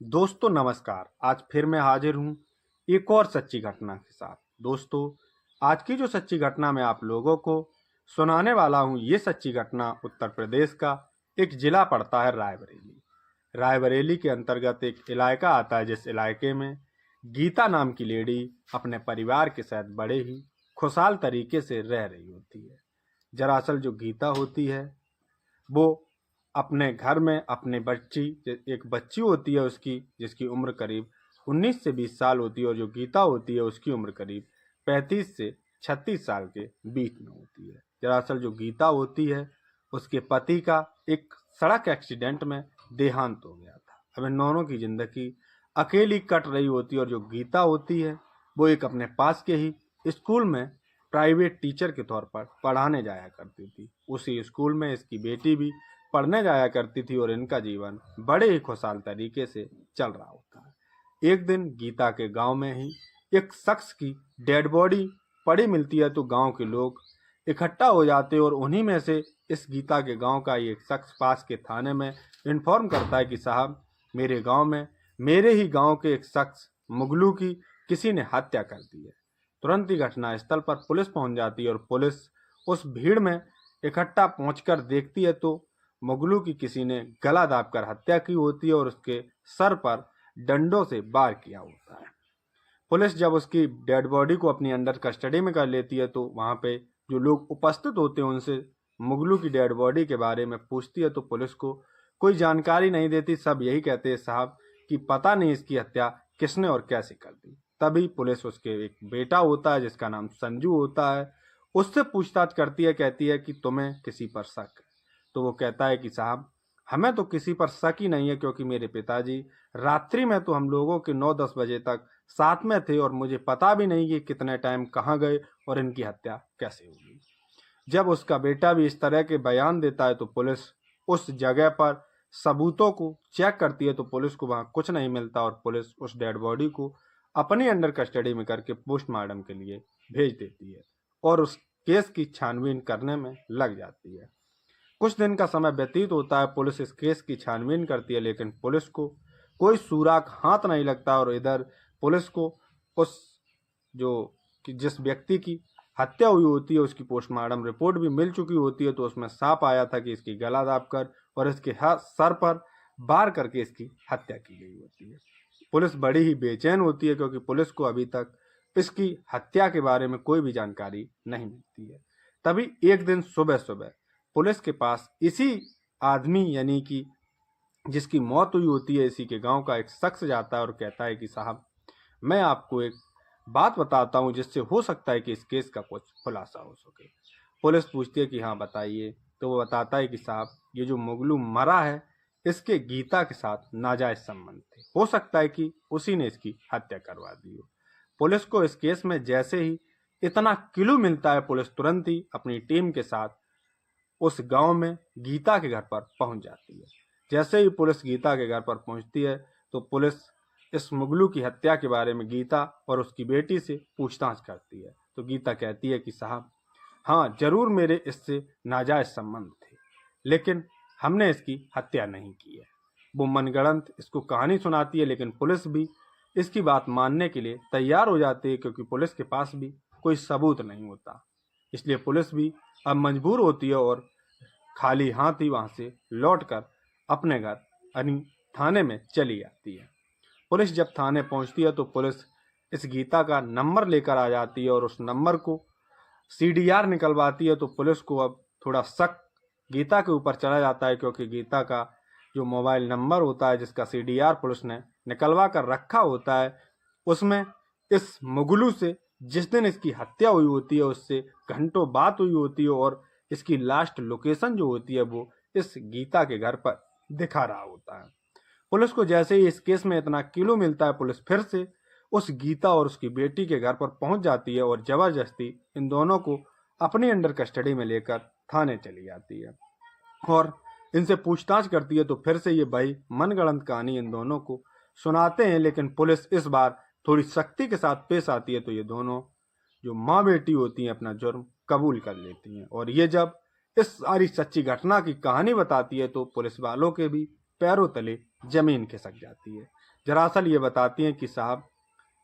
दोस्तों नमस्कार। आज फिर मैं हाजिर हूँ एक और सच्ची घटना के साथ। दोस्तों, आज की जो सच्ची घटना मैं आप लोगों को सुनाने वाला हूँ, ये सच्ची घटना उत्तर प्रदेश का एक जिला पड़ता है रायबरेली। रायबरेली के अंतर्गत एक इलाका आता है, जिस इलाके में गीता नाम की लेडी अपने परिवार के साथ बड़े ही खुशहाल तरीके से रह रही होती है। दरअसल जो गीता होती है वो अपने घर में अपने एक बच्ची होती है उसकी, जिसकी उम्र करीब 19 से 20 साल होती है, और जो गीता होती है उसकी उम्र करीब 35 से 36 साल के बीच में होती है। दरअसल जो गीता होती है उसके पति का एक सड़क एक्सीडेंट में देहांत हो गया था। अब इन दोनों की जिंदगी अकेली कट रही होती है, और जो गीता होती है वो एक अपने पास के ही स्कूल में प्राइवेट टीचर के तौर पर पढ़ाने जाया करती थी। उसी स्कूल में इसकी बेटी भी पढ़ने जाया करती थी, और इनका जीवन बड़े ही खुशहाल तरीके से चल रहा होता है। एक दिन गीता के गांव में ही एक शख्स की डेड बॉडी पड़ी मिलती है, तो गांव के लोग इकट्ठा हो जाते हैं, और उन्हीं में से इस गीता के गांव का एक शख्स पास के थाने में इन्फॉर्म करता है कि साहब, मेरे गांव में मेरे ही गांव के एक शख्स मुगलू की किसी ने हत्या कर दी है। तुरंत ही घटनास्थल पर पुलिस पहुंच जाती है, और पुलिस उस भीड़ में इकट्ठा पहुंचकर देखती है तो मुगलू की किसी ने गला दाबकर हत्या की होती है, और उसके सर पर डंडों से वार किया होता है। पुलिस जब उसकी डेड बॉडी को अपनी अंडर कस्टडी में कर लेती है, तो वहां पे जो लोग उपस्थित होते हैं उनसे मुगलू की डेड बॉडी के बारे में पूछती है, तो पुलिस को कोई जानकारी नहीं देती। सब यही कहते हैं साहब कि पता नहीं इसकी हत्या किसने और कैसे कर दी। तभी पुलिस उसके एक बेटा होता है जिसका नाम संजू होता है, उससे पूछताछ करती है। कहती है कि तुम्हें किसी पर शक है? तो वो कहता है कि साहब, हमें तो किसी पर शक ही नहीं है, क्योंकि मेरे पिताजी रात्रि में तो हम लोगों के 9-10 बजे तक साथ में थे, और मुझे पता भी नहीं कि कितने टाइम कहाँ गए और इनकी हत्या कैसे हुई। जब उसका बेटा भी इस तरह के बयान देता है, तो पुलिस उस जगह पर सबूतों को चेक करती है, तो पुलिस को वहां कुछ नहीं मिलता, और पुलिस उस डेड बॉडी को अपनी अंडर कस्टडी में करके पोस्टमार्टम के लिए भेज देती है, और उस केस की छानबीन करने में लग जाती है। कुछ दिन का समय व्यतीत होता है, पुलिस इस केस की छानबीन करती है, लेकिन पुलिस को कोई सुराग हाथ नहीं लगता। और इधर पुलिस को उस जो कि जिस व्यक्ति की हत्या हुई होती है उसकी पोस्टमार्टम रिपोर्ट भी मिल चुकी होती है, तो उसमें साफ आया था कि इसकी गला दाबकर और इसके सर पर वार करके इसकी हत्या की गई होती है। पुलिस बड़ी ही बेचैन होती है, क्योंकि पुलिस को अभी तक इसकी हत्या के बारे में कोई भी जानकारी नहीं मिलती है। तभी एक दिन सुबह सुबह पुलिस के पास इसी आदमी, यानी कि जिसकी मौत हुई होती है, इसी के गांव का एक शख्स जाता है और कहता है कि साहब, मैं आपको एक बात बताता हूं जिससे हो सकता है कि इस केस का कुछ खुलासा हो सके। पुलिस पूछती है कि हाँ बताइए। तो वो बताता है कि साहब, ये जो मुगलू मरा है इसके गीता के साथ नाजायज संबंध थे, हो सकता है कि उसी ने इसकी हत्या करवा दी हो। पुलिस को इस केस में जैसे ही इतना क्लू मिलता है, पुलिस तुरंत ही अपनी टीम के साथ उस गांव में गीता के घर पर पहुंच जाती है। जैसे ही पुलिस गीता के घर पर पहुंचती है, तो पुलिस इस मुगलू की हत्या के बारे में गीता और उसकी बेटी से पूछताछ करती है। तो गीता कहती है कि साहब, हाँ जरूर मेरे इससे नाजायज संबंध थे, लेकिन हमने इसकी हत्या नहीं की है। वो मनगढ़ंत इसको कहानी सुनाती है, लेकिन पुलिस भी इसकी बात मानने के लिए तैयार हो जाती है, क्योंकि पुलिस के पास भी कोई सबूत नहीं होता। इसलिए पुलिस भी अब मजबूर होती है, और खाली हाथ ही वहां से लौटकर अपने घर यानी थाने में चली आती है। पुलिस जब थाने पहुंचती है, तो पुलिस इस गीता का नंबर लेकर आ जाती है, और उस नंबर को सीडीआर निकलवाती है। तो पुलिस को अब थोड़ा शक गीता के ऊपर चला जाता है, क्योंकि गीता का जो मोबाइल नंबर होता है जिसका सीडीआर पुलिस ने निकलवा कर रखा होता है, उसमें इस मुगलू से जिस दिन इसकी हत्या हुई होती है उससे घंटों बात हुई होती है, और इसकी लास्ट लोकेशन जो होती है वो इस गीता के घर पर दिखा रहा होता है। पुलिस को जैसे ही इस केस में इतना किलो मिलता है, पुलिस फिर से उस गीता और उसकी बेटी के घर पर पहुंच जाती है, और जबरदस्ती इन दोनों को अपनी अंडर कस्टडी में लेकर थाने चली जाती है, और इनसे पूछताछ करती है। तो फिर से ये भाई मनगढ़ंत कहानी इन दोनों को सुनाते हैं, लेकिन पुलिस इस बार थोड़ी सख्ती के साथ पेश आती है। तो ये दोनों जो माँ बेटी होती हैं अपना जुर्म कबूल कर लेती हैं, और ये जब इस सारी सच्ची घटना की कहानी बताती है, तो पुलिस वालों के भी पैरों तले जमीन खिसक जाती है। दरअसल ये बताती हैं कि साहब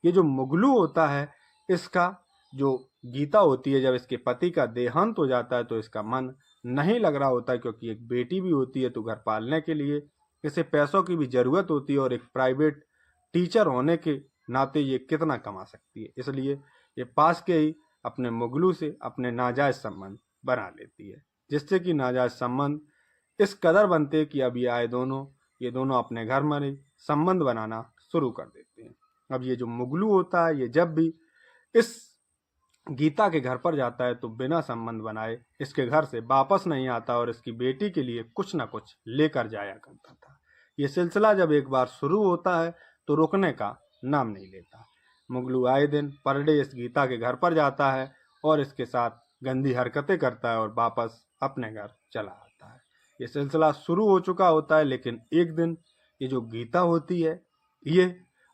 ये जो मुगलू होता है, इसका जो गीता होती है, जब इसके पति का देहांत हो जाता है तो इसका मन नहीं लग रहा होता है, क्योंकि एक बेटी भी होती है तो घर पालने के लिए इसे पैसों की भी ज़रूरत होती है, और एक प्राइवेट टीचर होने के नाते ये कितना कमा सकती है। इसलिए ये पास के ही अपने मुगलू से अपने नाजायज़ संबंध बना लेती है, जिससे कि नाजायज़ संबंध इस कदर बनते कि अब ये दोनों अपने घर में संबंध बनाना शुरू कर देते हैं। अब ये जो मुगलू होता है, ये जब भी इस गीता के घर पर जाता है तो बिना संबंध बनाए इसके घर से वापस नहीं आता, और इसकी बेटी के लिए कुछ ना कुछ लेकर जाया करता था। ये सिलसिला जब एक बार शुरू होता है तो रुकने का नाम नहीं लेता। मुगलू आए दिन पर डे इस गीता के घर पर जाता है और इसके साथ गंदी हरकतें करता है और वापस अपने घर चला आता है। ये सिलसिला शुरू हो चुका होता है, लेकिन एक दिन ये जो गीता होती है ये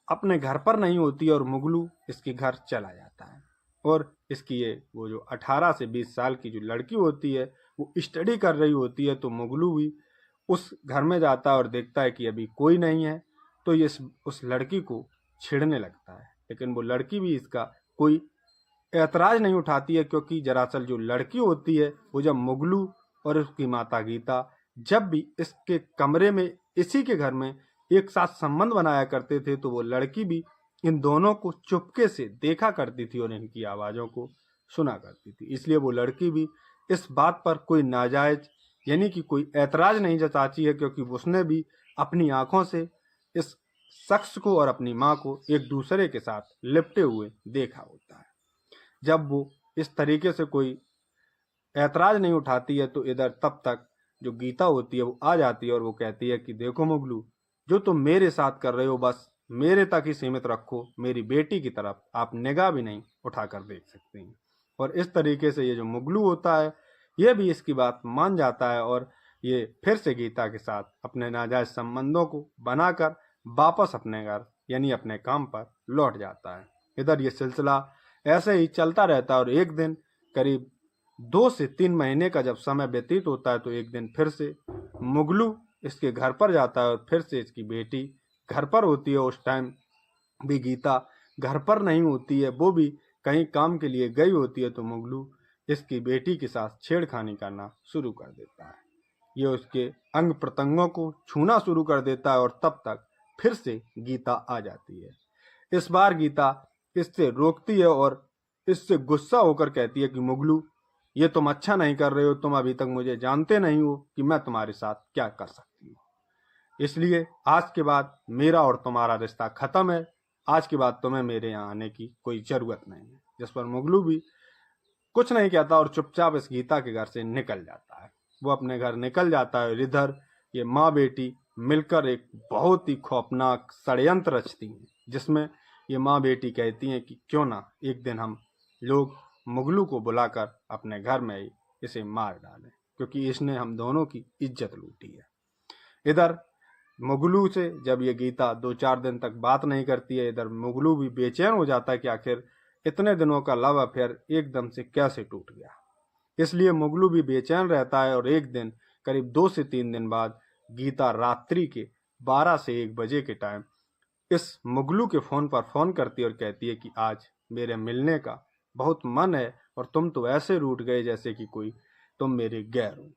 अपने घर पर नहीं होती और मुगलू इसके घर चला जाता है, और इसकी वो जो 18 से 20 साल की जो लड़की होती है वो स्टडी कर रही होती है। तो मुगलू भी उस घर में जाता है और देखता है कि अभी कोई नहीं है, तो ये उस लड़की को छेड़ने लगता है, लेकिन वो लड़की भी इसका कोई ऐतराज़ नहीं उठाती है, क्योंकि दरअसल जो लड़की होती है वो जब मुगलू और उसकी माता गीता जब भी इसके कमरे में इसी के घर में एक साथ संबंध बनाया करते थे, तो वो लड़की भी इन दोनों को चुपके से देखा करती थी और इनकी आवाज़ों को सुना करती थी। इसलिए वो लड़की भी इस बात पर कोई नाजायज यानी कि कोई ऐतराज़ नहीं जताती है, क्योंकि उसने भी अपनी आंखों से इस शख्स को और अपनी माँ को एक दूसरे के साथ लिपटे हुए देखा होता है। जब वो इस तरीके से कोई ऐतराज़ नहीं उठाती है तो इधर तब तक जो गीता होती है वो आ जाती है और वो कहती है कि देखो मुगलू, जो तुम मेरे साथ कर रहे हो बस मेरे तक ही सीमित रखो, मेरी बेटी की तरफ आप निगाह भी नहीं उठाकर देख सकते हैं। और इस तरीके से ये जो मुगलू होता है ये भी इसकी बात मान जाता है और ये फिर से गीता के साथ अपने नाजायज संबंधों को बनाकर वापस अपने घर यानी अपने काम पर लौट जाता है। इधर ये सिलसिला ऐसे ही चलता रहता है और एक दिन करीब 2 से 3 महीने का जब समय व्यतीत होता है तो एक दिन फिर से मुगलू इसके घर पर जाता है और फिर से इसकी बेटी घर पर होती है। उस टाइम भी गीता घर पर नहीं होती है, वो भी कहीं काम के लिए गई होती है। तो मुगलू इसकी बेटी के साथ छेड़खानी करना शुरू कर देता है, ये उसके अंग प्रत्यंगों को छूना शुरू कर देता है और तब तक फिर से गीता आ जाती है। इस बार गीता इससे रोकती है और इससे गुस्सा होकर कहती है कि मुगलू, ये तुम अच्छा नहीं कर रहे हो, तुम अभी तक मुझे जानते नहीं हो कि मैं तुम्हारे साथ क्या कर सकती हूँ, इसलिए आज के बाद मेरा और तुम्हारा रिश्ता खत्म है, आज के बाद तुम्हें मेरे यहाँ आने की कोई ज़रूरत नहीं है। जिस पर मुगलू भी कुछ नहीं कहता और चुपचाप इस गीता के घर से निकल जाता है। वो अपने घर निकल जाता है और इधर ये माँ बेटी मिलकर एक बहुत ही खौफनाक षड्यंत्र रचती हैं, जिसमें ये माँ बेटी कहती हैं कि क्यों ना एक दिन हम लोग मुगलू को बुलाकर अपने घर में ही इसे मार डालें, क्योंकि इसने हम दोनों की इज्जत लूटी है। इधर मुगलू से जब ये गीता 2-4 दिन तक बात नहीं करती है, इधर मुगलू भी बेचैन हो जाता है कि आखिर इतने दिनों का लव अफेयर एकदम से कैसे टूट गया। इसलिए मुगलू भी बेचैन रहता है और एक दिन करीब 2 से 3 दिन बाद गीता रात्रि के 12 से 1 बजे के टाइम इस मुगलू के फ़ोन पर फ़ोन करती है और कहती है कि आज मेरे मिलने का बहुत मन है और तुम तो ऐसे रूठ गए जैसे कि कोई तुम मेरे गैर हो।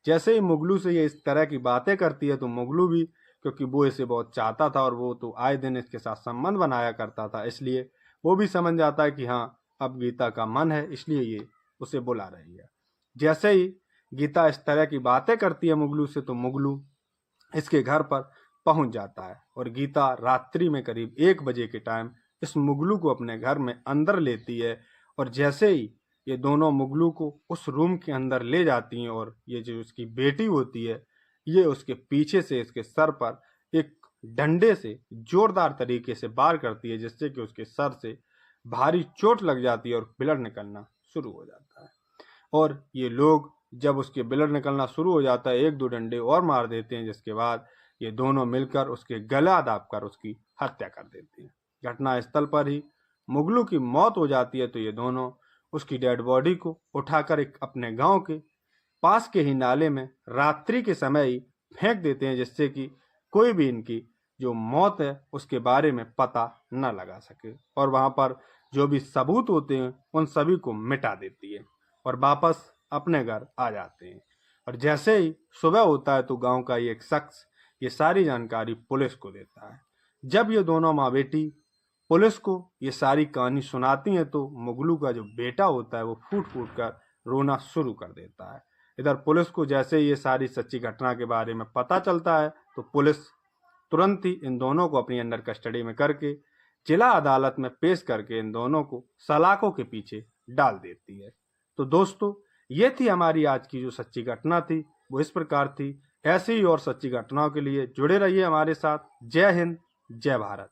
जैसे ही मुगलू से ये इस तरह की बातें करती है तो मुगलू भी, क्योंकि वो इसे बहुत चाहता था और वो तो आए दिन इसके साथ संबंध बनाया करता था, इसलिए वो भी समझ जाता है कि हाँ अब गीता का मन है, इसलिए ये उसे बुला रही है। जैसे ही गीता इस तरह की बातें करती है मुगलू से तो मुगलू इसके घर पर पहुंच जाता है और गीता रात्रि में करीब 1 बजे के टाइम इस मुगलू को अपने घर में अंदर लेती है और जैसे ही ये दोनों मुगलू को उस रूम के अंदर ले जाती हैं और ये जो उसकी बेटी होती है ये उसके पीछे से इसके सर पर एक डंडे से जोरदार तरीके से वार करती है, जिससे कि उसके सर से भारी चोट लग जाती है और ब्लड निकलना शुरू हो जाता है। और ये लोग जब उसके ब्लड निकलना शुरू हो जाता है 1-2 डंडे और मार देते हैं, जिसके बाद ये दोनों मिलकर उसके गला दाबकर उसकी हत्या कर देते हैं। घटना स्थल पर ही मुगलू की मौत हो जाती है। तो ये दोनों उसकी डेड बॉडी को उठाकर एक अपने गांव के पास के ही नाले में रात्रि के समय ही फेंक देते हैं, जिससे कि कोई भी इनकी जो मौत है उसके बारे में पता न लगा सके। और वहाँ पर जो भी सबूत होते हैं उन सभी को मिटा देती है और वापस अपने घर आ जाते हैं। और जैसे ही सुबह होता है तो गांव का एक शख्स ये सारी जानकारी पुलिस को देता है। जब ये दोनों माँ बेटी पुलिस को ये सारी कहानी सुनाती हैं तो मुगलू का जो बेटा होता है वो फूट फूट कर रोना शुरू कर देता है। इधर पुलिस को जैसे ये सारी सच्ची घटना के बारे में पता चलता है तो पुलिस तुरंत ही इन दोनों को अपनी अंडर कस्टडी में करके जिला अदालत में पेश करके इन दोनों को सलाखों के पीछे डाल देती है। तो दोस्तों, ये थी हमारी आज की जो सच्ची घटना थी, वो इस प्रकार थी। ऐसी ही और सच्ची घटनाओं के लिए जुड़े रहिए हमारे साथ। जय हिंद, जय भारत।